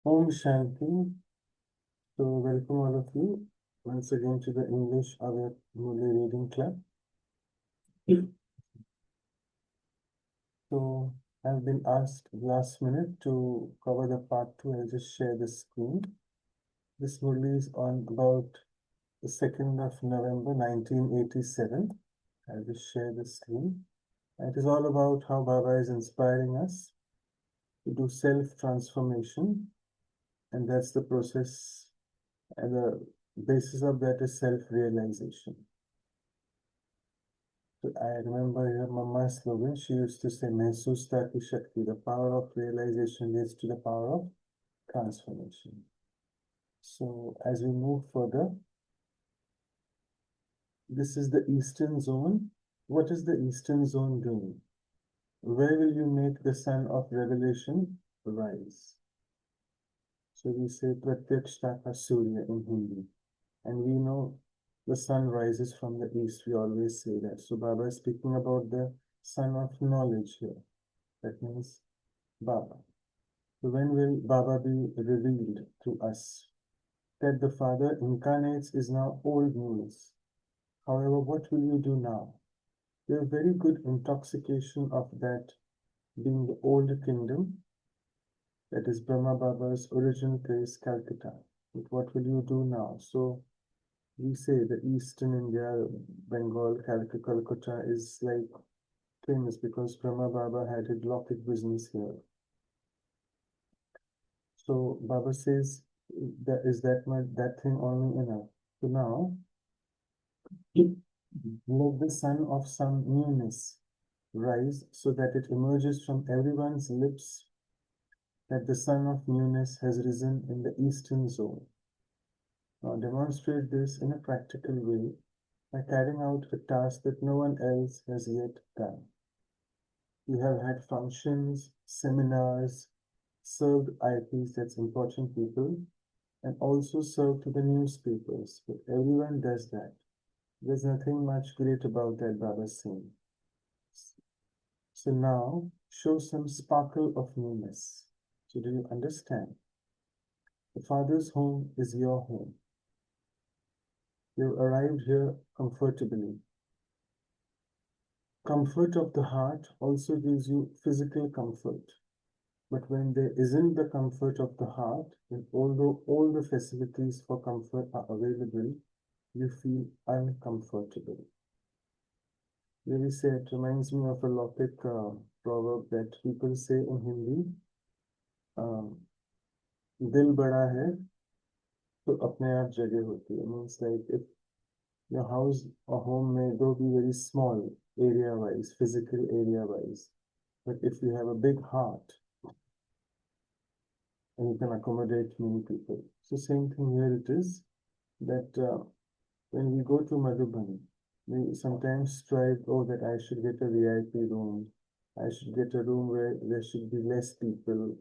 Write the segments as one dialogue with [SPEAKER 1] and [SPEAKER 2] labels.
[SPEAKER 1] Om Shanti. So, welcome all of you once again to the English Aware Murli Reading Club. So, I've been asked last minute to cover the part 2. I'll just share the screen. This Murli is on about the 2nd of November 1987. I'll just share the screen. And it is all about how Baba is inspiring us to do self-transformation. And that's the process, and the basis of that is self-realization. So I remember your Mama's slogan. She used to say, Mehsusta ki Shakti, the power of realization leads to the power of transformation. So as we move further, this is the Eastern Zone. What is the Eastern Zone doing? Where will you make the sun of revelation rise? So we say Pratyakshta ka Surya in Hindi. And we know the sun rises from the east. We always say that. So Baba is speaking about the sun of knowledge here. That means Baba. So when will Baba be revealed to us? That the Father incarnates is now old news. However, what will you do now? There is very good intoxication of that being the old kingdom. That is Brahma Baba's original place, Calcutta. But what will you do now? So we say the Eastern India, Bengal, Calcutta is like famous because Brahma Baba had a locket business here. So Baba says that is that thing only enough. So now let the sun of some newness rise so that it emerges from everyone's lips that the sun of newness has risen in the Eastern Zone. Now demonstrate this in a practical way by carrying out a task that no one else has yet done. You have had functions, seminars, served IPs, that's important people, and also served to the newspapers. But everyone does that. There's nothing much great about that, Baba's saying. So now, show some sparkle of newness. So do you understand? The Father's home is your home. You've arrived here comfortably. Comfort of the heart also gives you physical comfort. But when there isn't the comfort of the heart, then although all the facilities for comfort are available, you feel uncomfortable. Really say it reminds me of a Lokic proverb that people say in Hindi, दिल बड़ा है तो अपने आप जगह होती है. Means like if your house or home may though be very small area-wise, physical area-wise, but if you have a big heart, and you can accommodate many people. So same thing here it is, that when we go to Madhuban, we sometimes strive, oh, that I should get a VIP room. I should get a room where there should be less people,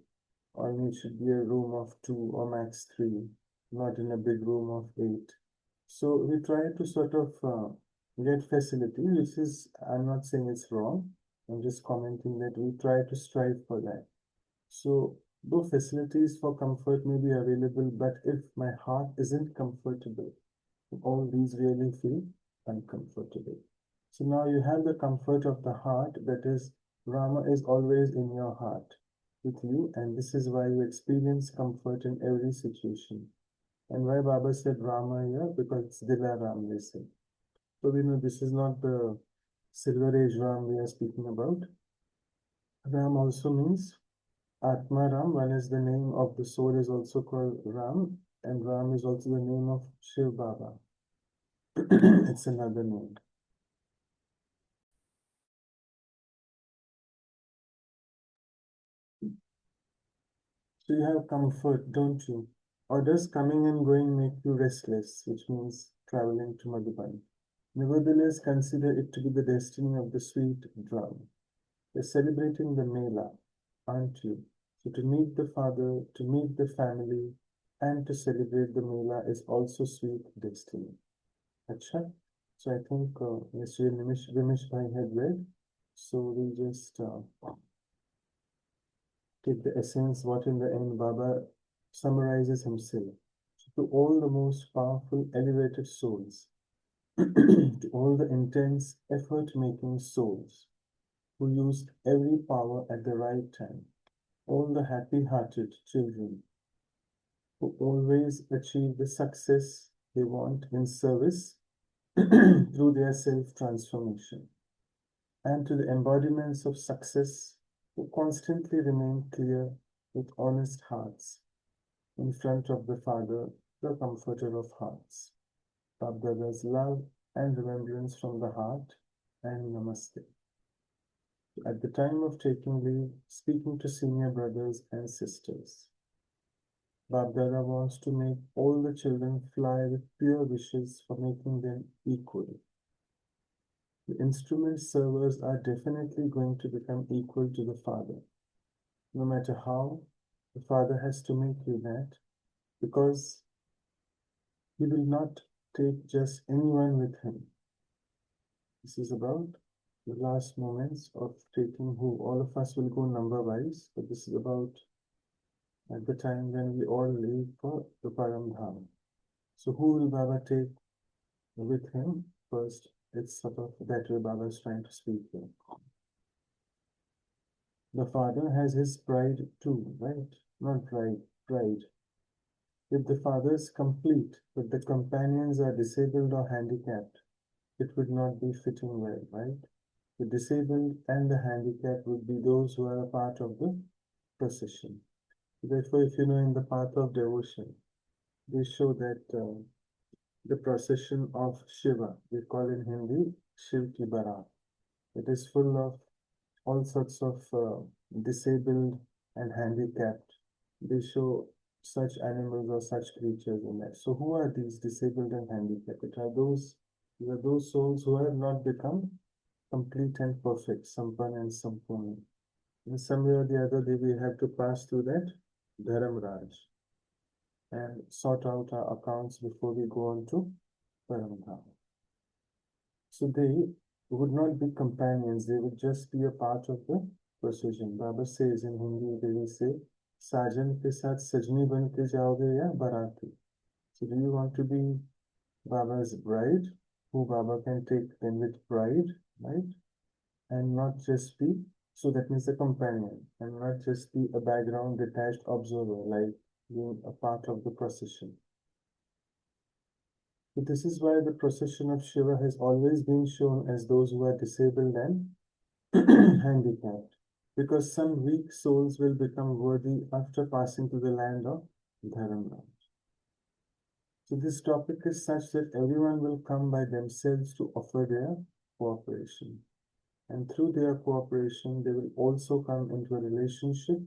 [SPEAKER 1] or it should be a room of 2 or max 3, not in a big room of 8. So we try to sort of get facility, which is, I'm not saying it's wrong. I'm just commenting that we try to strive for that. So though facilities for comfort may be available, but if my heart isn't comfortable, all these really feel uncomfortable. So now you have the comfort of the heart, that is, Rama is always in your heart with you, and this is why you experience comfort in every situation. And why Baba said Rama here? Because it's Dila Ram, they say. So we know this is not the Silver Age Ram we are speaking about. Ram also means Atma Ram. One is the name of the soul, is also called Ram, and Ram is also the name of Shiv Baba. It's another name. So you have comfort, don't you? Or does coming and going make you restless, which means traveling to Madhuban? Nevertheless, consider it to be the destiny of the sweet drum. You're celebrating the Mela, aren't you? So to meet the Father, to meet the family, and to celebrate the Mela is also sweet destiny. Acha? So I think yesterday Vimish Bhai had read. So we just take the essence, what in the end Baba summarizes himself. To all the most powerful, elevated souls, to all the intense, effort-making souls who used every power at the right time, all the happy-hearted children who always achieve the success they want in service through their self-transformation, and to the embodiments of success who constantly remain clear with honest hearts in front of the Father, the Comforter of Hearts. Bab-Dada's love and remembrance from the heart, and Namaste. At the time of taking leave, speaking to senior brothers and sisters, Bab-Dada wants to make all the children fly with pure wishes for making them equal. The instrument servers are definitely going to become equal to the Father. No matter how, the Father has to make you that, because He will not take just anyone with Him. This is about the last moments of taking who all of us will go number-wise, but this is about at the time when we all leave for the Param Dham. So who will Baba take with him? First, it's sort of that way Baba is trying to speak here. The Father has his pride too, right? Not pride. If the Father is complete, but the companions are disabled or handicapped, it would not be fitting well, right? The disabled and the handicapped would be those who are a part of the procession. Therefore, if you know in the path of devotion, they show that the procession of Shiva, we call in Hindi Shiv Ki Barat. It is full of all sorts of disabled and handicapped. They show such animals or such creatures in that. So who are these disabled and handicapped? These are those souls who have not become complete and perfect, Sampan and Sampurna. In some way or the other, they will have to pass through that Dharam Raj and sort out our accounts before we go on to Paramdham. So they would not be companions, they would just be a part of the procession. Baba says in Hindi, they will say, Sajan ke saath sajni ban ke jaoge ya barati. So do you want to be Baba's bride, who Baba can take them with pride, right? And not just be, so that means a companion, and not just be a background detached observer, like being a part of the procession. So this is why the procession of Shiva has always been shown as those who are disabled and handicapped, because some weak souls will become worthy after passing to the land of Dharamraj. So this topic is such that everyone will come by themselves to offer their cooperation. And through their cooperation, they will also come into a relationship,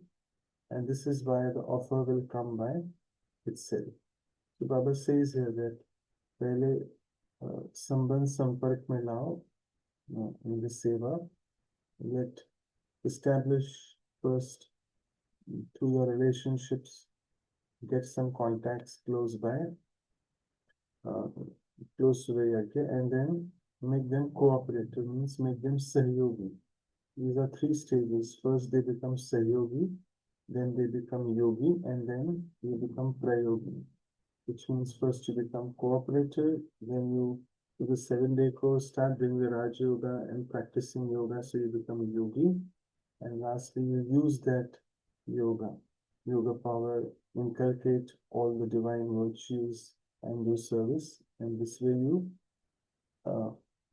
[SPEAKER 1] and this is why the offer will come by itself. So Baba says here that पहले संबंध संपर्क में लाओ in the seva. Let establish first through your relationships, get some contacts close by, close to the yajna, and then make them cooperative, means make them sahyogi. These are three stages. First they become sahyogi, then they become yogi, and then they become prayogi. Which means first you become cooperative, then you do the 7-day course, start doing the Rajyoga and practicing yoga, so you become yogi. And lastly, you use that yoga power, inculcate all the divine virtues and do service. And this way you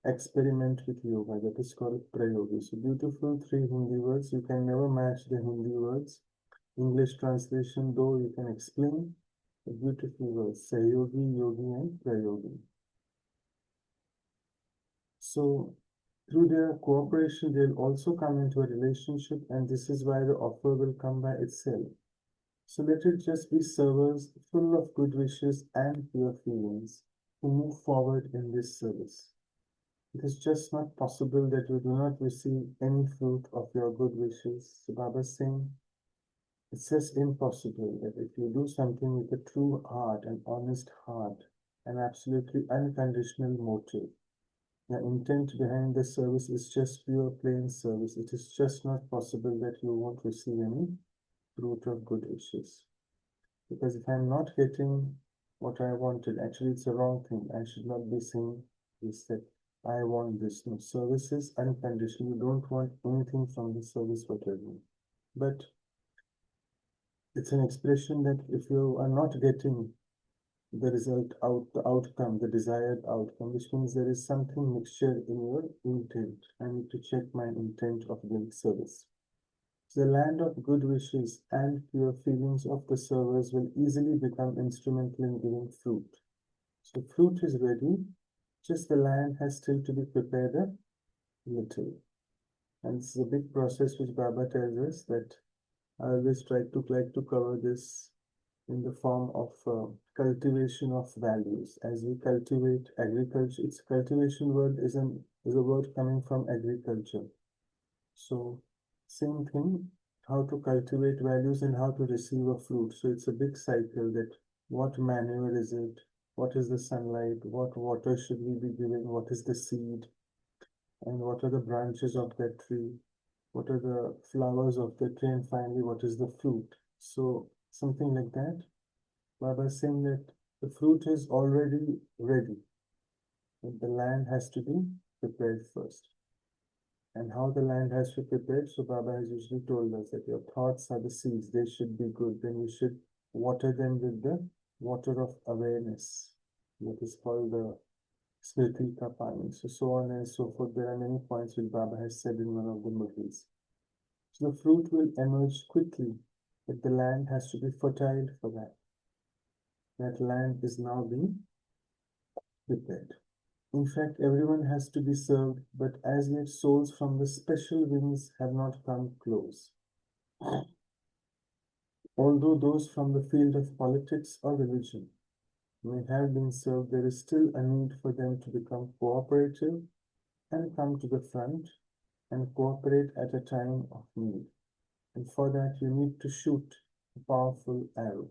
[SPEAKER 1] experiment with yoga. That is called prayogi. So beautiful three Hindi words. You can never match the Hindi words. English translation, though, you can explain. A beautiful words, Sayogi, Yogi, and Prayogi. So, through their cooperation, they'll also come into a relationship, and this is why the offer will come by itself. So, let it just be servers full of good wishes and pure feelings who move forward in this service. It is just not possible that you do not receive any fruit of your good wishes. So, Baba is saying, it's just impossible that if you do something with a true heart, an honest heart, an absolutely unconditional motive, the intent behind the service is just pure plain service. It is just not possible that you won't receive any fruit of good wishes. Because if I'm not getting what I wanted, actually it's a wrong thing. I should not be saying this, that I want this. No, service is unconditional. You don't want anything from the service whatever. But it's an expression that if you are not getting the result out, the outcome, the desired outcome, which means there is something mixture in your intent. I need to check my intent of doing service. The land of good wishes and pure feelings of the servers will easily become instrumental in giving fruit. So fruit is ready, just the land has still to be prepared a little. And this is a big process which Baba tells us that I always like to cover this in the form of cultivation of values. As we cultivate agriculture, its cultivation word is a word coming from agriculture. So same thing, how to cultivate values and how to receive a fruit. So it's a big cycle that what manure is it? What is the sunlight? What water should we be giving? What is the seed? And what are the branches of that tree? What are the flowers of the tree? And finally, what is the fruit? So something like that. Baba is saying that the fruit is already ready, but the land has to be prepared first. And how the land has to be prepared, so Baba has usually told us that your thoughts are the seeds, they should be good. Then you should water them with the water of awareness, what is called the Smriti Ka Pani. So on and so forth. There are many points which Baba has said in one of the Murlis. So the fruit will emerge quickly, but the land has to be fertile for that. That land is now being prepared. In fact, everyone has to be served, but as yet souls from the special wings have not come close. Although those from the field of politics or religion may have been served, there is still a need for them to become cooperative and come to the front and cooperate at a time of need. And for that, you need to shoot a powerful arrow.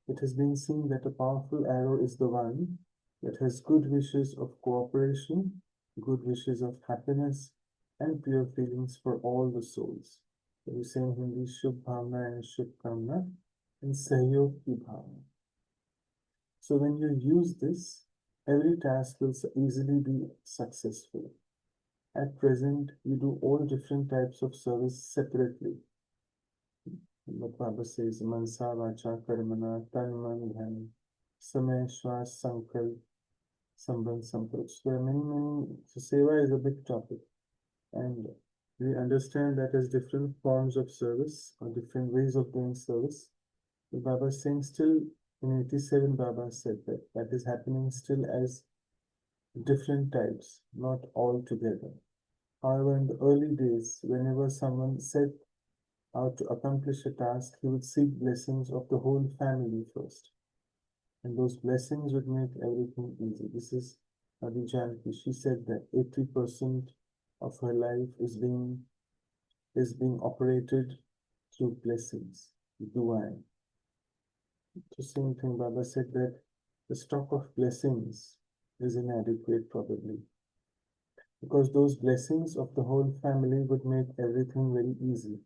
[SPEAKER 1] It has been seen that a powerful arrow is the one that has good wishes of cooperation, good wishes of happiness, and pure feelings for all the souls. So we say in Hindi, Shubh Bhavna and Shubh Kamna and Sahyog Ki Bhavna. So when you use this, every task will easily be successful. At present, you do all different types of service separately. What Baba says, Mansa, Vacha, Karmana, Tan, Man, Dhan, Samay, Shwas, Sankalp, Sambandh, Sampraj. There are many. So Seva is a big topic. And we understand that as different forms of service or different ways of doing service. The Baba is saying still in 87, Baba said that that is happening still as different types, not all together. However, in the early days, whenever someone set out to accomplish a task, he would seek blessings of the whole family first. And those blessings would make everything easy. This is Adi Janki. She said that 80% of her life is being operated through blessings, du'ai. The same thing Baba said that the stock of blessings is inadequate probably. Because those blessings of the whole family would make everything very easy.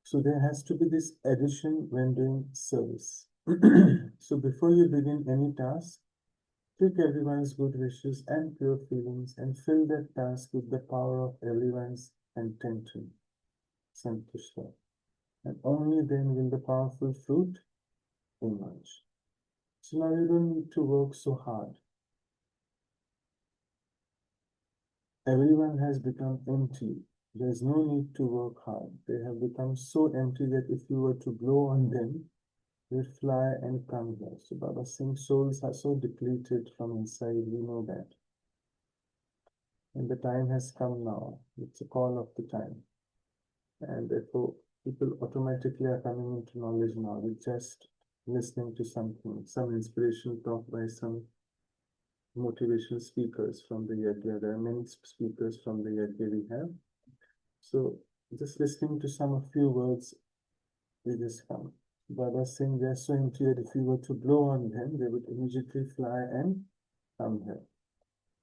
[SPEAKER 1] So there has to be this addition when doing service. So before you begin any task, take everyone's good wishes and pure feelings and fill that task with the power of everyone's intention, santushta. And only then will the powerful fruit emerge. So now you don't need to work so hard. Everyone has become empty. There's no need to work hard. They have become so empty that if you were to blow on them, they'll fly and come here. So Baba saying souls are so depleted from inside, we know that. And the time has come now. It's a call of the time. And therefore, people automatically are coming into knowledge now with just listening to something, some inspirational talk by some motivational speakers from the Yajna. There are many speakers from the Yajna we have. So just listening to some a few words, they just come. Baba saying they're so empty that if you were to blow on them, they would immediately fly and come here.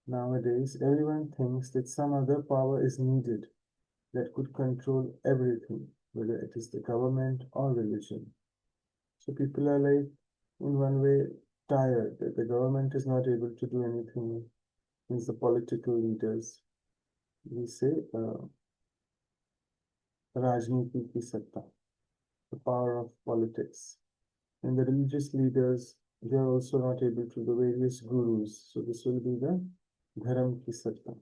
[SPEAKER 1] Nowadays, everyone thinks that some other power is needed that could control everything. whether it is the government or religion. So people are like, in one way, tired that the government is not able to do anything. Means the political leaders, we say, Rajniti ki satta, the power of politics. And the religious leaders, they are also not able to, the various gurus. So this will be the dharam ki satta.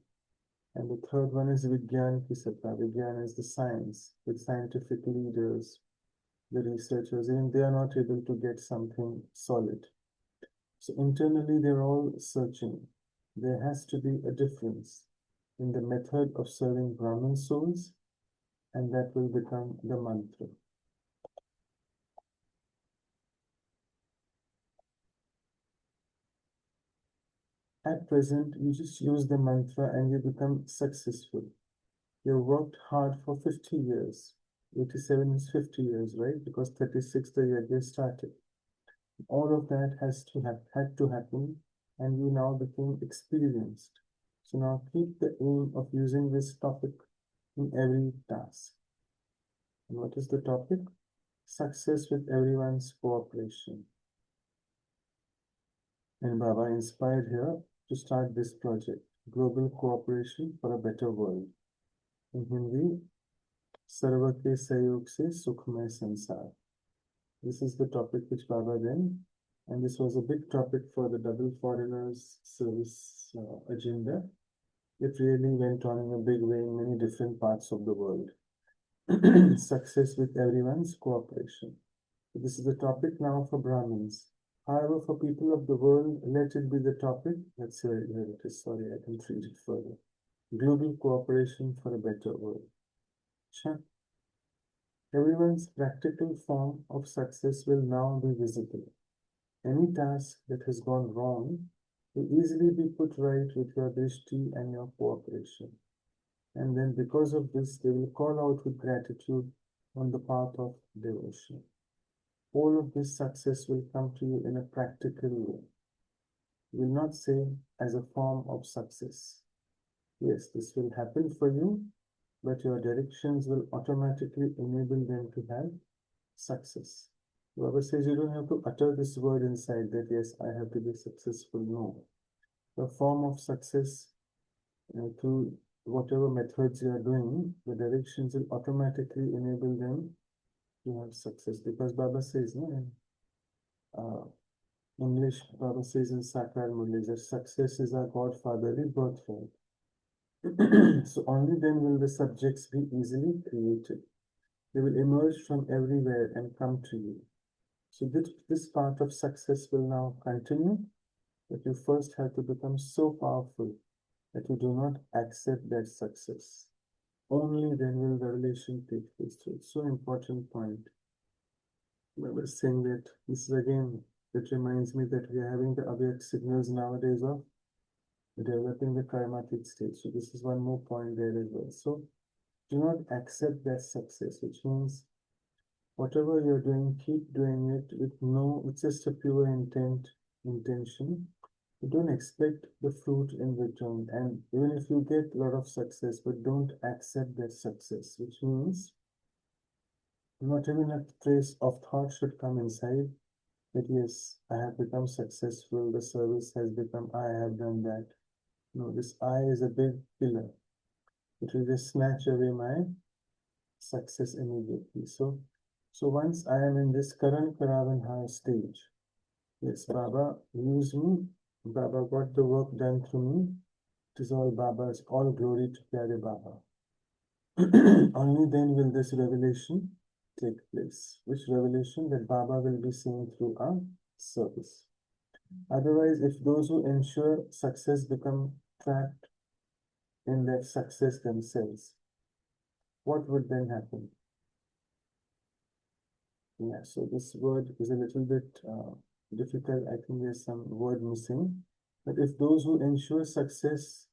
[SPEAKER 1] And the third one is Vigyan ki satta. Vigyan is the science, with scientific leaders, the researchers, even they are not able to get something solid. So internally, they're all searching. There has to be a difference in the method of serving Brahmin souls, and that will become the mantra. At present, you just use the mantra and you become successful. You worked hard for 50 years. 87 is 50 years, right? Because 36 the year they started. All of that had to happen, and you now became experienced. So now keep the aim of using this topic in every task. And what is the topic? Success with everyone's cooperation. And Baba inspired here to start this project, Global Cooperation for a Better World. In Hindi, Sarva ke Sahayog se Sukhmay Sansar. This is the topic which Baba then, and this was a big topic for the Double Foreigners Service agenda. It really went on in a big way in many different parts of the world. Success with everyone's cooperation. So this is the topic now for Brahmins. However, for people of the world, let it be the topic. Let's see where it is. Sorry, I can read it further. Global cooperation for a better world. Sure. Everyone's practical form of success will now be visible. Any task that has gone wrong will easily be put right with your drishti and your cooperation. And then because of this, they will call out with gratitude on the path of devotion. All of this success will come to you in a practical way. You will not say as a form of success. Yes, this will happen for you, but your directions will automatically enable them to have success. Whoever says you don't have to utter this word inside that, yes, I have to be successful. No. The form of success through whatever methods you are doing, the directions will automatically enable them to have success. Because Baba says, no, in English, Baba says in Sakar Murli that success is our godfatherly birthright. So only then will the subjects be easily created. They will emerge from everywhere and come to you. So this part of success will now continue, but you first have to become so powerful that you do not accept that success. Only then will the relation take place. So it's so important point. I was saying that this is again, it reminds me that we are having the Avyak signals nowadays of developing the karmatic state. So this is one more point there as well. So do not accept that success, which means whatever you're doing, keep doing it with just a pure intention. You don't expect the fruit in return. And even if you get a lot of success, but don't accept that success, which means not even a trace of thought should come inside that, yes, I have become successful, the service has become, I have done that. No, this I is a big pillar. It will just snatch away my success immediately. So once I am in this Karan Karavan high stage, yes, Baba used me, Baba got the work done through me. It is all Baba's, all glory to Pyare Baba. Only then will this revelation take place. Which revelation? That Baba will be seen through our service. Otherwise, if those who ensure success become trapped in that success themselves, what would then happen? Yeah, so this word is a little bit difficult. I think there's some word missing. But if those who ensure success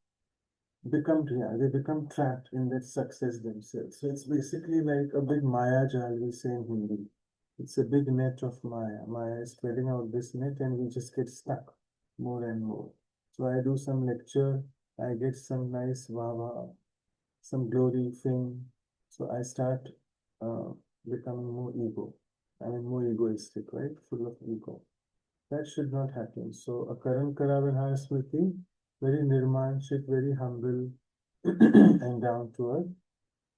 [SPEAKER 1] they become trapped in that success themselves. So it's basically like a big Maya jal, we say in Hindi. It's a big net of Maya. Maya is spreading out this net and we just get stuck more and more. So I do some lecture, I get some nice wawa, some glory, fame. So I start becoming more more egoistic, right? Full of ego. That should not happen. So a Karan Karavan Smriti, very nirmanshik, very humble and down to earth,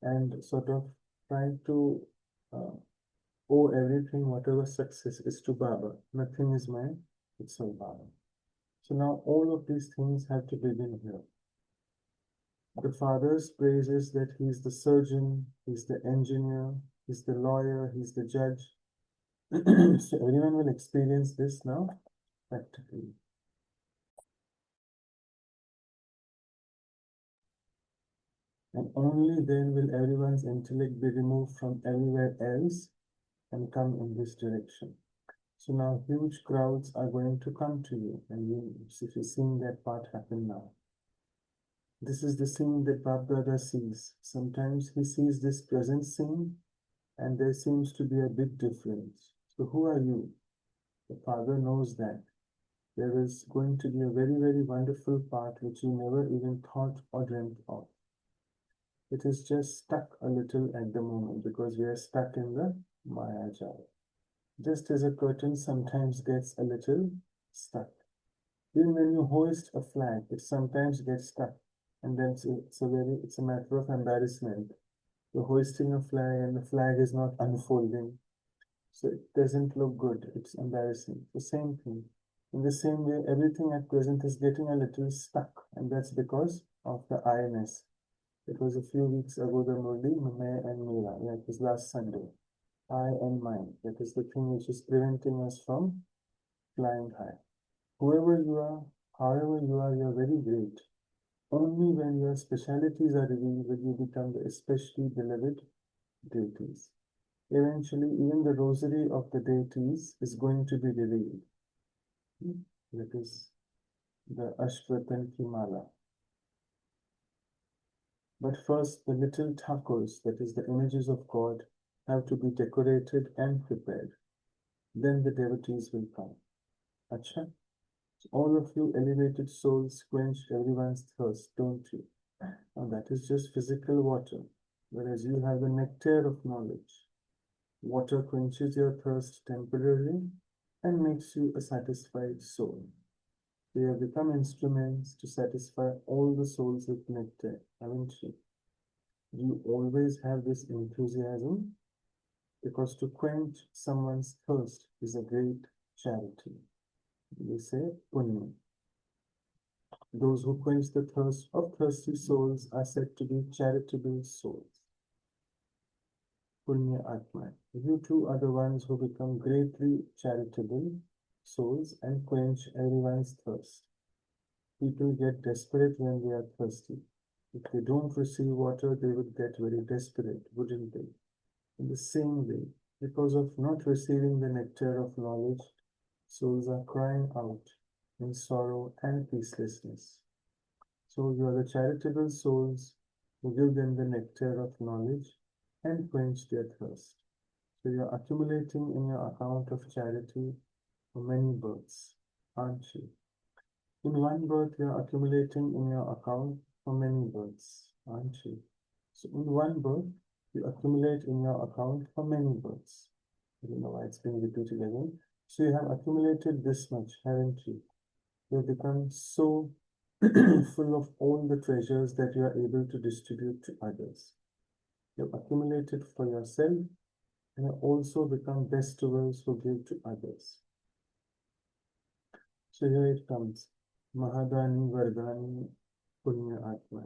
[SPEAKER 1] and sort of trying to uh, owe everything, whatever success is to Baba. Nothing is mine, it's all Baba. So now all of these things have to begin here. The father's praise is that he's the surgeon, he's the engineer, he's the lawyer, he's the judge. So everyone will experience this now practically. And only then will everyone's intellect be removed from everywhere else and come in this direction. So now huge crowds are going to come to you, and if you're seeing that part happen now. This is the scene that Bab Dada sees. Sometimes he sees this present scene, and there seems to be a big difference. So who are you? The father knows that there is going to be a very, very wonderful part which you never even thought or dreamt of. It is just stuck a little at the moment because we are stuck in the Maya Jal. Just as a curtain sometimes gets a little stuck. Even when you hoist a flag, it sometimes gets stuck, and then it's a matter of embarrassment. You're hoisting a flag and the flag is not unfolding, so it doesn't look good. It's embarrassing. The same thing. In the same way, everything at present is getting a little stuck, and that's because of the I-ness. It was a few weeks ago, the Murli, Mame and Mera. Yeah, it was last Sunday. I and mine. That is the thing which is preventing us from flying high. Whoever you are, however you are very great. Only when your specialities are revealed will you become the especially beloved deities. Eventually, even the rosary of the deities is going to be revealed. That is the Ashwatan Kimala. But first, the little thakurs, that is the images of God, have to be decorated and prepared. Then the devotees will come. Acha? So all of you elevated souls quench everyone's thirst, don't you? Now that is just physical water, whereas you have the nectar of knowledge. Water quenches your thirst temporarily and makes you a satisfied soul. So you have become instruments to satisfy all the souls with nectar, haven't you? You always have this enthusiasm because to quench someone's thirst is a great charity. They say punya. Those who quench the thirst of thirsty souls are said to be charitable souls. Punya Atma. You too are the ones who become greatly charitable souls and quench everyone's thirst. People get desperate when they are thirsty. If they don't receive water, they would get very desperate, wouldn't they? In the same way, because of not receiving the nectar of knowledge, souls are crying out in sorrow and peacelessness. So you are the charitable souls who give them the nectar of knowledge and quench their thirst. So you are accumulating in your account of charity for many births, aren't you? In one birth, you are accumulating in your account for many births, aren't you? So in one birth, you accumulate in your account for many births. I don't know why it's being repeated again. So you have accumulated this much, haven't you? You have become so full of all the treasures that you are able to distribute to others. You have accumulated for yourself and have also become bestowers who give to others. So here it comes. Mahadani Vardhani Punya Atma.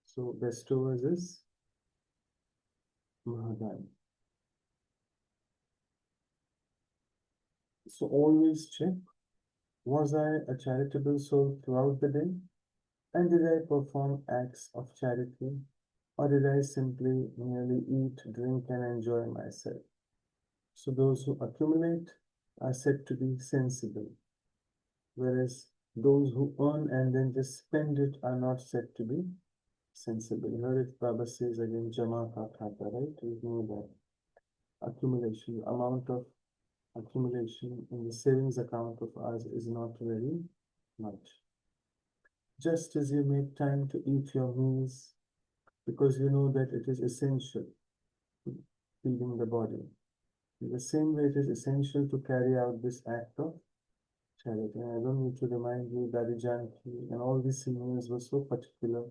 [SPEAKER 1] So bestowers is Mahadani. So always check, was I a charitable soul throughout the day? And did I perform acts of charity? Or did I simply merely eat, drink, and enjoy myself? So those who accumulate are said to be sensible, whereas those who earn and then just spend it are not said to be sensible. Here it Baba says again, Jama ka khata, right? We know that accumulation, amount of accumulation in the savings account of ours is not very much. Just as you make time to eat your meals because you know that it is essential. feeding the body. In the same way, it is essential to carry out this act of charity. And I don't need to remind you that Janki and all these seniors were so particular.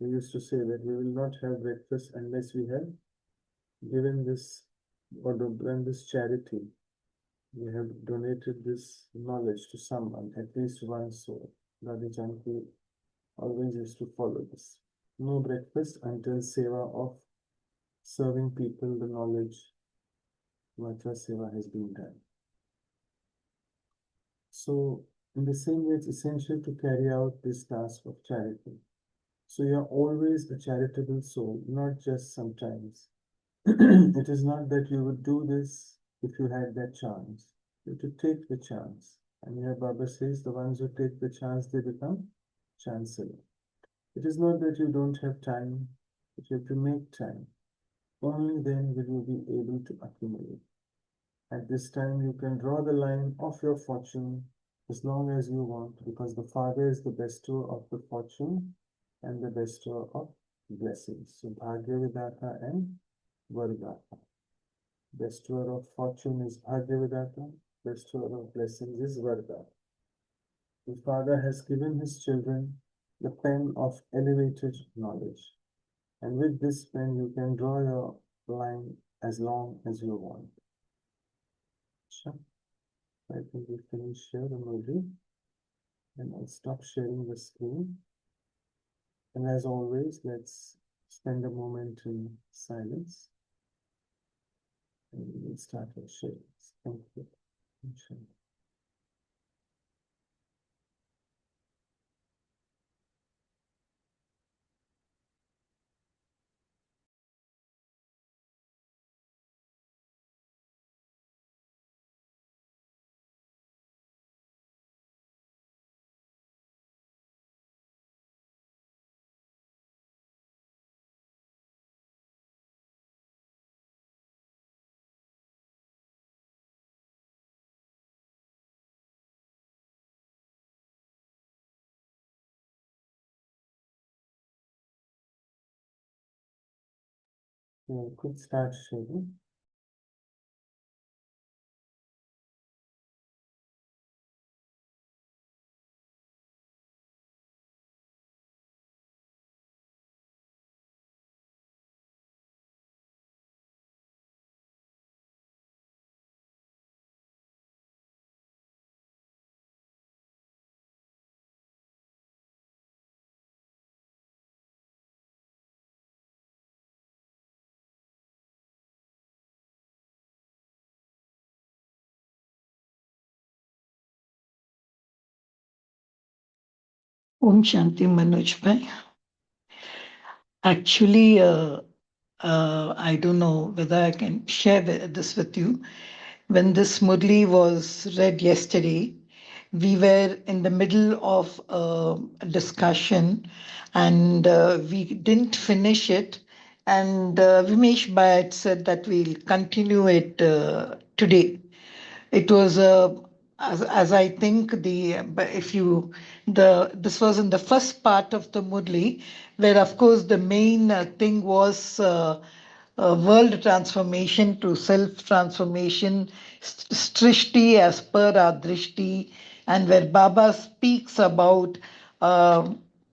[SPEAKER 1] They used to say that we will not have breakfast unless we have given this or done this charity. We have donated this knowledge to someone, at least one soul. Radha Janki always used to follow this. No breakfast until seva of serving people the knowledge Vajra seva has been done. So, in the same way, it's essential to carry out this task of charity. So, you're always a charitable soul, not just sometimes. It is not that you would do this if you had that chance. You have to take the chance. And here Baba says the ones who take the chance, they become chancellor. It is not that you don't have time, but you have to make time. Only then will you be able to accumulate. At this time, you can draw the line of your fortune as long as you want, because the Father is the bestower of the fortune and the bestower of blessings. So, Bhagya Vidata and Vargata. Bestower of fortune is Bhagya Vidata, bestower of blessings is Vargata. The Father has given his children the pen of elevated knowledge. And with this pen, you can draw your line as long as you want. Sure. I think we finish here the Murli, and I'll stop sharing the screen. And as always, let's spend a moment in silence. And we'll start our sharings. Thank you. We could start sharing.
[SPEAKER 2] Om Shanti Manoj Bhai. Actually, I don't know whether I can share this with you. When this Murli was read yesterday, we were in the middle of a discussion and we didn't finish it. And Vimesh Bhai had said that we'll continue it today. It was as I think but if you this was in the first part of the Murli, where of course the main thing was world transformation to self transformation, strishti as per our drishti, and where Baba speaks about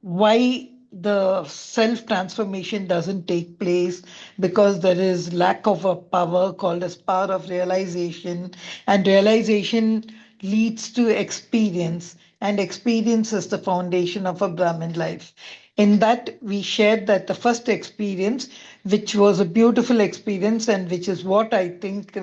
[SPEAKER 2] why the self transformation doesn't take place, because there is lack of a power called as power of realization, and realization leads to experience, and experience is the foundation of a Brahmin life. In that, we shared that the first experience, which was a beautiful experience, and which is what I think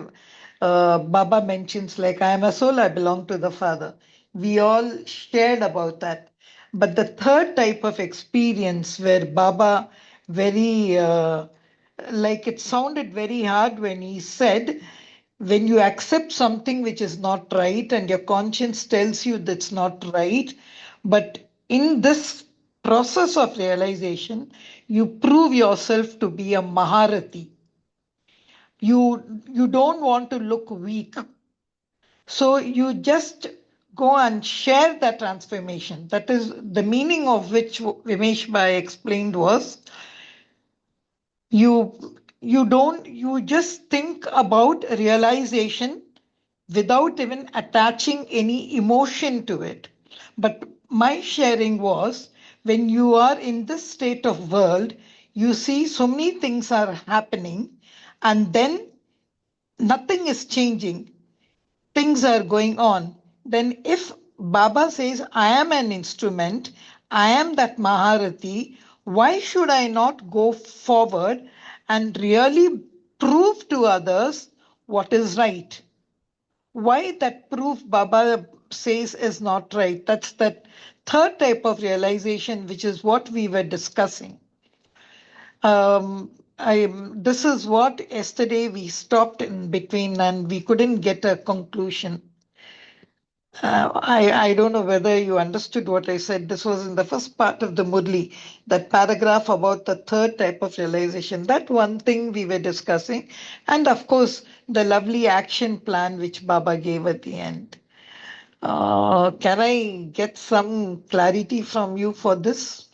[SPEAKER 2] Baba mentions, like, I am a soul, I belong to the Father. We all shared about that. But the third type of experience, where Baba very, like, it sounded very hard when he said, when you accept something which is not right and your conscience tells you that's not right, but in this process of realization, you prove yourself to be a Maharati. You don't want to look weak. So you just go and share that transformation. That is the meaning of which Vimesh Bhai explained was, you you just think about realization without even attaching any emotion to it. But my sharing was, when you are in this state of world, you see so many things are happening, and then nothing is changing, things are going on. Then if Baba says, I am an instrument, I am that Maharati, why should I not go forward and really prove to others what is right? Why that proof Baba says is not right? That's that third type of realization, which is what we were discussing. This is what yesterday we stopped in between and we couldn't get a conclusion. I don't know whether you understood what I said. This was in the first part of the Murli, that paragraph about the third type of realization. That one thing we were discussing. And of course, the lovely action plan which Baba gave at the end. Can I get some clarity from you for this?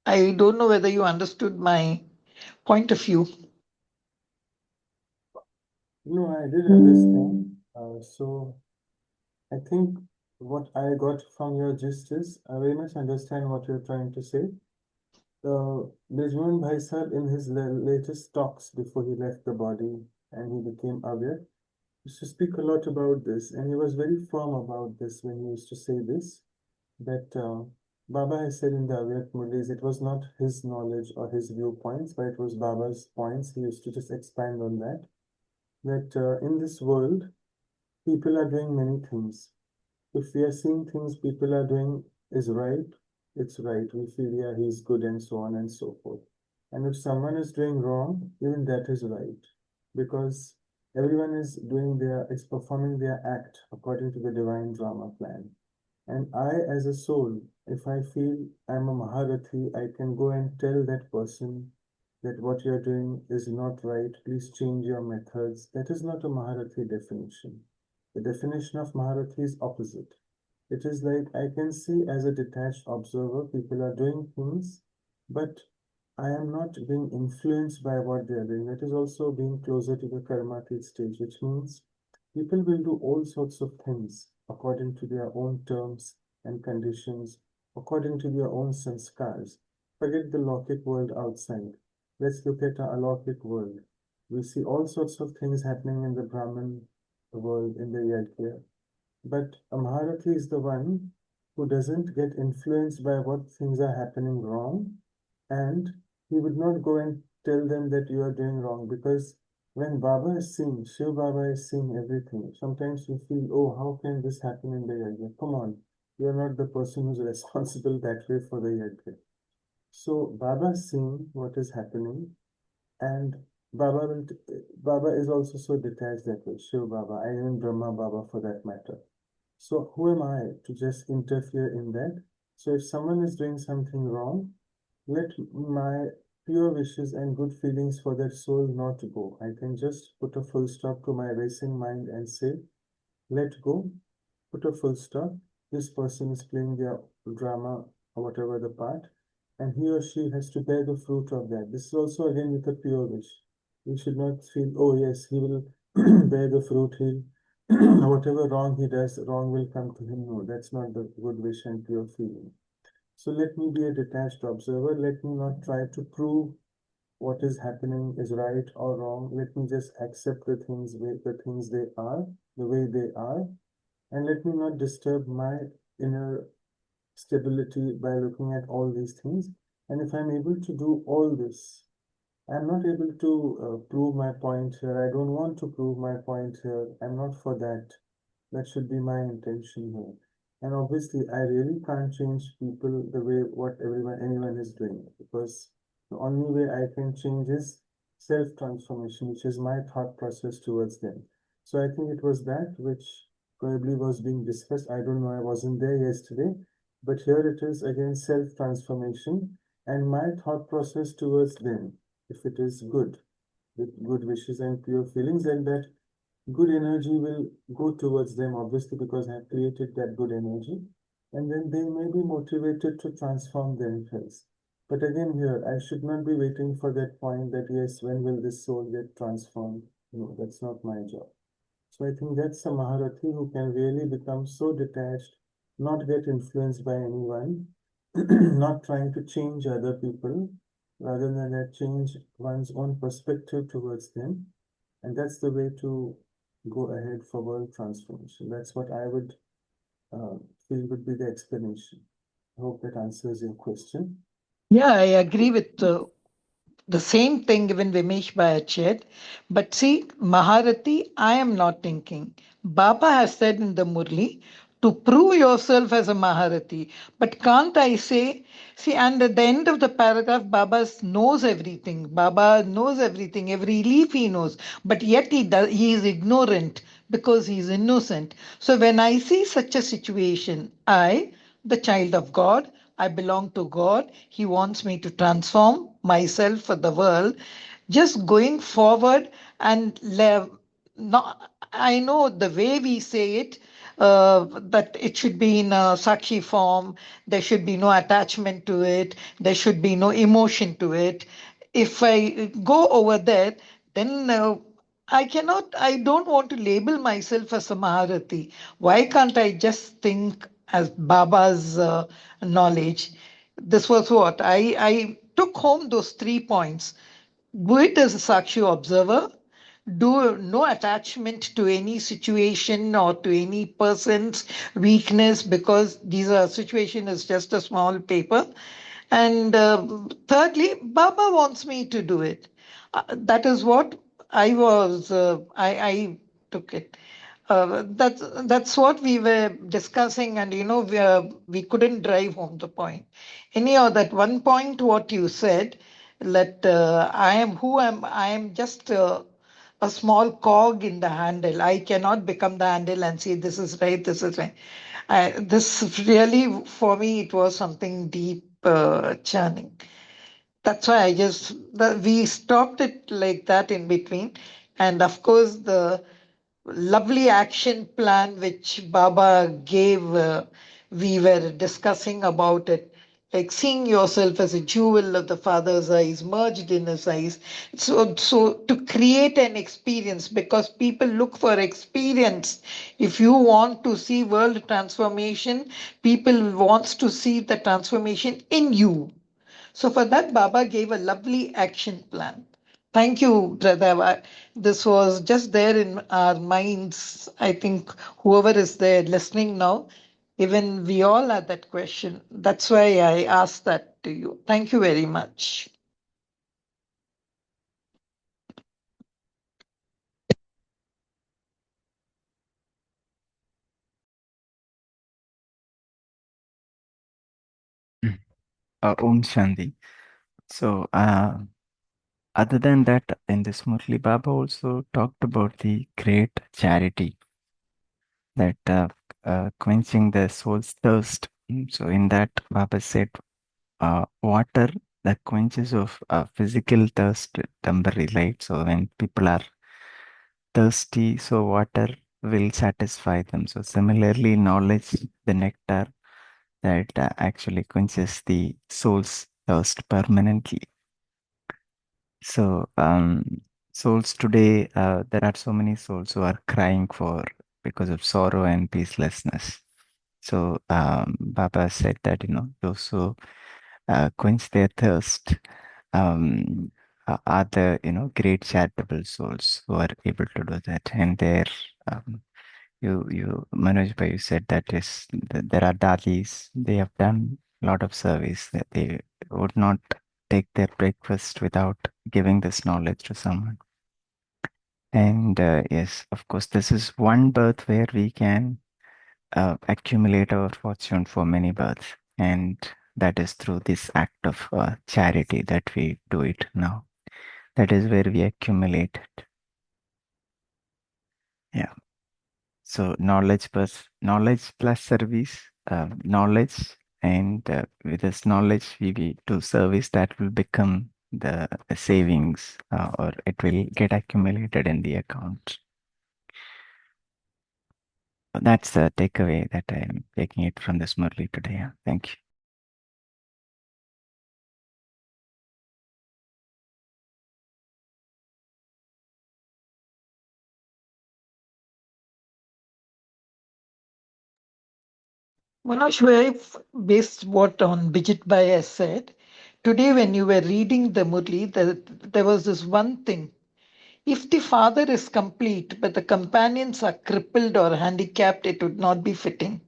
[SPEAKER 2] I don't know whether you understood my point of view.
[SPEAKER 1] No, I did understand. So I think what I got from your gist is I very much understand what you're trying to say. Bijman Bhai Sahib, in his latest talks before he left the body and he became aware, used to speak a lot about this, and he was very firm about this when he used to say this, that Baba has said in the Avyakt Murlis, it was not his knowledge or his viewpoints, but it was Baba's points. He used to just expand on that, that in this world, people are doing many things. If we are seeing things people are doing is right, it's right. We feel, yeah, he's good and so on and so forth. And if someone is doing wrong, even that is right. Because everyone is performing their act according to the divine drama plan. And I, as a soul, if I feel I'm a Maharathi, I can go and tell that person that what you're doing is not right. Please change your methods. That is not a Maharathi definition. The definition of Maharathi is opposite. It is like I can see as a detached observer, people are doing things, but I am not being influenced by what they are doing. That is also being closer to the karmatic stage, which means people will do all sorts of things according to their own terms and conditions, according to their own sanskars. Forget the Lokik world outside. Let's look at our alokik world. We see all sorts of things happening in the Brahman world, in the Yajna. But a Maharathi is the one who doesn't get influenced by what things are happening wrong, and he would not go and tell them that you are doing wrong, because when Baba is seeing, Shiv Baba is seeing everything, sometimes you feel, oh, how can this happen in the yajna? Come on, you are not the person who's responsible that way for the yajna. So Baba is seeing what is happening, and Baba is also so detached that way, Shiv Baba, and even Brahma Baba for that matter. So who am I to just interfere in that? So if someone is doing something wrong, let my pure wishes and good feelings for that soul not go. I can just put a full stop to my racing mind and say, let go, put a full stop. This person is playing their drama or whatever the part, and he or she has to bear the fruit of that. This is also again with a pure wish. We should not feel, oh yes, he will bear the fruit, he'll whatever wrong he does, wrong will come to him. No, that's not the good wish and pure feeling. So let me be a detached observer. Let me not try to prove what is happening is right or wrong. Let me just accept the things they are, the way they are, and let me not disturb my inner stability by looking at all these things. And if I'm able to do all this, I'm not able to prove my point here. I don't want to prove my point here. I'm not for that. That should be my intention here. And obviously, I really can't change people the way anyone is doing, because the only way I can change is self-transformation, which is my thought process towards them. So I think it was that which probably was being discussed. I don't know, I wasn't there yesterday, but here it is again, self-transformation and my thought process towards them. If it is good, with good wishes and pure feelings, then that good energy will go towards them, obviously, because I have created that good energy. And then they may be motivated to transform themselves. But again, here, I should not be waiting for that point that, yes, when will this soul get transformed? No, that's not my job. So I think that's a Maharathi who can really become so detached, not get influenced by anyone, not trying to change other people, rather than that change one's own perspective towards them. And that's the way to go ahead for world transformation. That's what I would uh, feel would be the explanation. I hope that answers your question.
[SPEAKER 2] Yeah, I agree with the same thing even Vimesh Bhai said. But see, Maharati, I am not thinking. Baba has said in the Murli to prove yourself as a Maharati. But can't I say, see, and at the end of the paragraph, Baba knows everything. Baba knows everything, every leaf he knows. But yet he is ignorant because he is innocent. So when I see such a situation, the child of God, I belong to God. He wants me to transform myself for the world. Just going forward and not, I know the way we say it, that it should be in a sakshi form. There should be no attachment to it. There should be no emotion to it. If I go over there, then I don't want to label myself as a Maharati. Why can't I just think as Baba's knowledge? This was what I took home those 3 points. Do it as a Sakshi observer, do no attachment to any situation or to any person's weakness because these are situation is just a small paper. And thirdly, Baba wants me to do it. That is what I took it. That's what we were discussing, and we couldn't drive home the point. Anyhow, that one point what you said, that I am just a small cog in the handle. I cannot become the handle and say this is right, this is right. This really, for me, it was something deep, churning. That's why we stopped it like that in between. And of course, the lovely action plan which Baba gave, we were discussing about it, like seeing yourself as a jewel of the Father's eyes, merged in His eyes. So to create an experience, because people look for experience. If you want to see world transformation, people wants to see the transformation in you. So for that, Baba gave a lovely action plan. Thank you, brother. This was just there in our minds. I think whoever is there listening now, even we all had that question. That's why I asked that to you. Thank you very much.
[SPEAKER 3] Mm. Om Shanti. So, other than that, in this Murli, Baba also talked about the great charity that quenching the soul's thirst. So, in that, Baba said, water that quenches of physical thirst temporary, right? So, when people are thirsty, so water will satisfy them. So, similarly, knowledge, the nectar that actually quenches the soul's thirst permanently. So, souls today, there are so many souls who are crying for because of sorrow and peacelessness. So, Baba said that, those who quench their thirst are the, great charitable souls who are able to do that. And there, um, Manoj Bhai, you said that is, there are dadis, they have done a lot of service, that they would not take their breakfast without giving this knowledge to someone. And yes, of course, this is one birth where we can accumulate our fortune for many births. And that is through this act of charity that we do it now. That is where we accumulate it. Yeah. So knowledge plus service, knowledge, and with this knowledge, we do service that will become the savings, or it will get accumulated in the account. That's the takeaway that I am taking it from this Murli today. Yeah. Thank you.
[SPEAKER 2] Manoj, based what on Bijit Bhai has said, today when you were reading the Murli, there was this one thing. If the father is complete, but the companions are crippled or handicapped, it would not be fitting.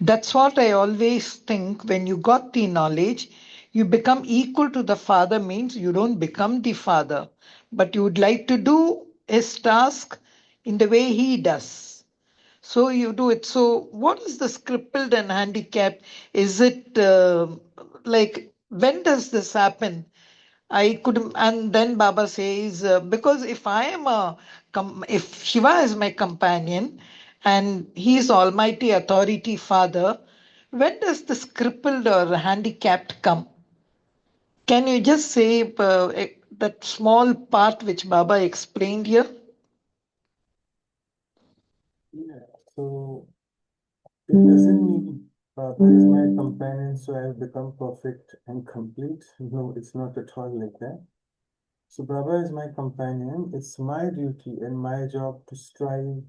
[SPEAKER 2] That's what I always think. When you got the knowledge, you become equal to the father, means you don't become the father, but you would like to do his task in the way he does. So you do it. So what is this crippled and handicapped? Is it like, when does this happen? I could, and then Baba says, because if I am if Shiva is my companion and he is Almighty Authority Father, when does this crippled or handicapped come? Can you just say that small part which Baba explained here?
[SPEAKER 1] Yeah, so it doesn't mean Baba is my companion, so I've become perfect and complete. No, it's not at all like that. So Baba is my companion. It's my duty and my job to strive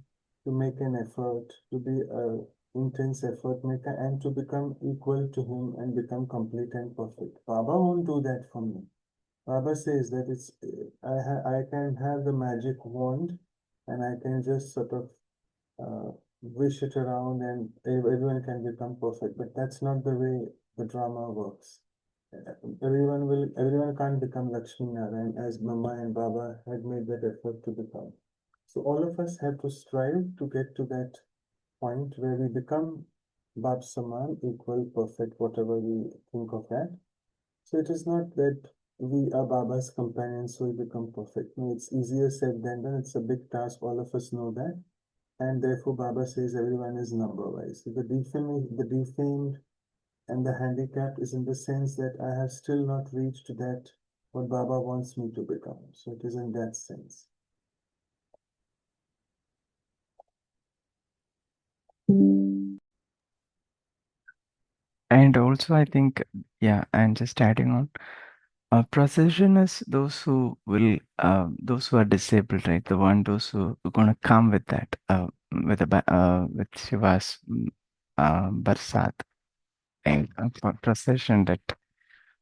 [SPEAKER 1] to make an effort, to be a intense effort maker, and to become equal to him and become complete and perfect. Baba won't do that for me. Baba says that I can have the magic wand and I can just sort of wish it around and everyone can become perfect. But that's not the way the drama works. Everyone can't become Lakshmi Narayan as Mama and Baba had made that effort to become. So all of us have to strive to get to that point where we become Bab Saman, equal, perfect, whatever we think of that. So it is not that we are Baba's companions, so we become perfect. No, it's easier said than done. It's a big task. All of us know that. And therefore, Baba says everyone is number wise. So the defamed and the handicap is in the sense that I have still not reached that what Baba wants me to become. So it is in that sense.
[SPEAKER 3] And also, I think, yeah, and just adding on, procession is those who are disabled, right? Those who are gonna come with that, with Shiva's Barsat, and procession that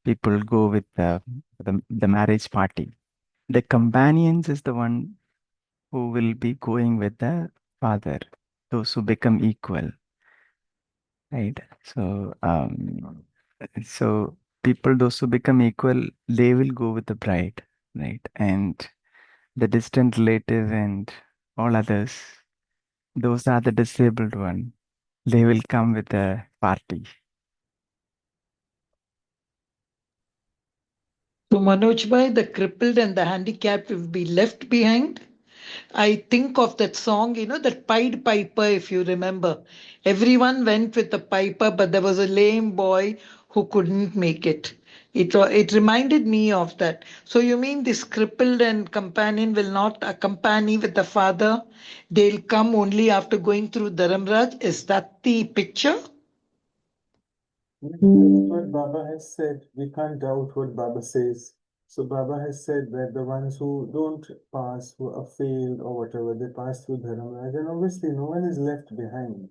[SPEAKER 3] people go with the marriage party. The companions is the one who will be going with the father, those who become equal, right? So people, those who become equal, they will go with the bride, right? And the distant relative and all others, those are the disabled one. They will come with the party.
[SPEAKER 2] So Manoj Bhai, the crippled and the handicapped will be left behind. I think of that song, that Pied Piper, if you remember. Everyone went with the piper, but there was a lame boy who couldn't make it. It reminded me of that. So you mean this crippled and companion will not accompany with the father? They'll come only after going through Dharamraj? Is that the picture?
[SPEAKER 1] Yes, that's what Baba has said. We can't doubt what Baba says. So Baba has said that the ones who don't pass, who are failed or whatever, they pass through Dharamraj, and obviously no one is left behind.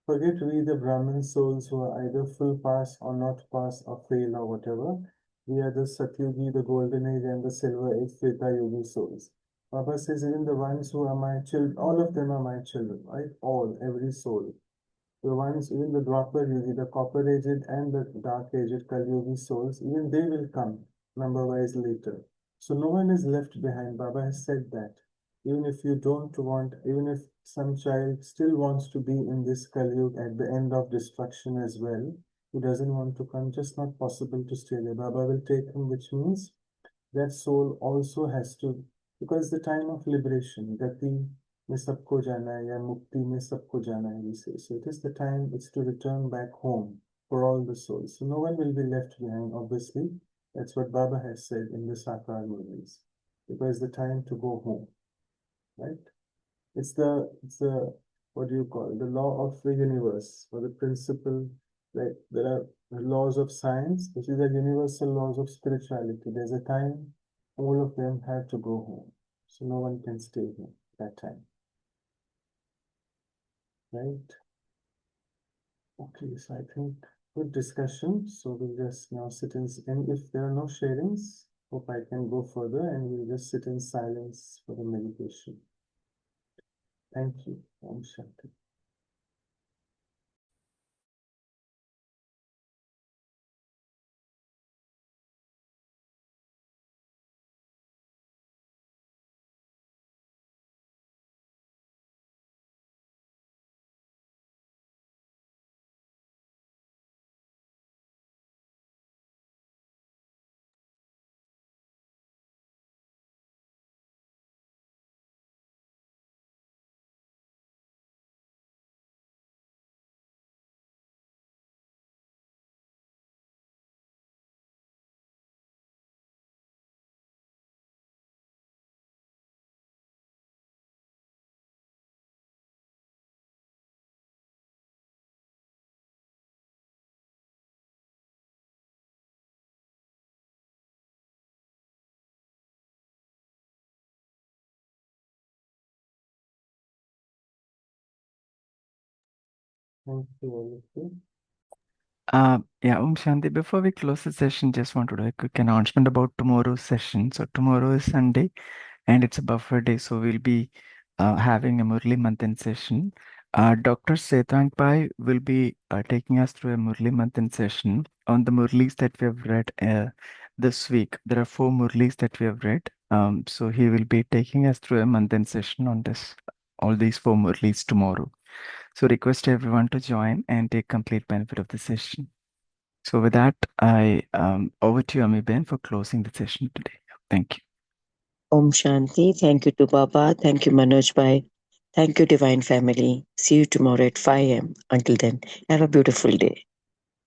[SPEAKER 1] Forget we the Brahmin souls who are either full pass or not pass or fail or whatever. We are the Satyugi, the Golden Age, and the Silver Age Treta Yogi souls. Baba says even the ones who are my children, all of them are my children, right? All, every soul. The ones, even the Dwapar Yugi, the Copper Aged and the Dark Aged Kali Yugi souls, even they will come number wise later. So no one is left behind. Baba has said that. Even if you don't want, even if some child still wants to be in this Kali Yuga at the end of destruction as well, who doesn't want to come, just not possible to stay there. Baba will take him, which means that soul also has to, because the time of liberation, gati में सबको जाना है या mukti में सबको जाना है, we say. So it is the time, it's to return back home for all the souls. So no one will be left behind, obviously. That's what Baba has said in the Sakar movies. Because the time to go home, right? It's the what do you call it? The law of the universe or the principle. Like there are laws of science, which is the universal laws of spirituality. There's a time all of them have to go home, so no one can stay here that time, right? Okay, so I think good discussion. So we'll just now sit in, and if there are no sharings, hope I can go further and we'll just sit in silence for the meditation. Thank you. Om Shanti. Thank you all of you.
[SPEAKER 3] Yeah, Shanti, before we close the session, just want to do a quick announcement about tomorrow's session. So tomorrow is Sunday and it's a buffer day, so we'll be having a Murli Manthan session. Dr. Setang Pai will be taking us through a Murli Manthan session on the Murlis that we have read this week. There are 4 Murlis that we have read. So he will be taking us through a Manthan session on all these 4 Murlis tomorrow. So request everyone to join and take complete benefit of the session. So with that, I over to you, Ami Ben, for closing the session today. Thank you.
[SPEAKER 4] Om Shanti. Thank you to Baba. Thank you, Manoj Bhai. Thank you, Divine Family. See you tomorrow at 5 a.m. Until then, have a beautiful day.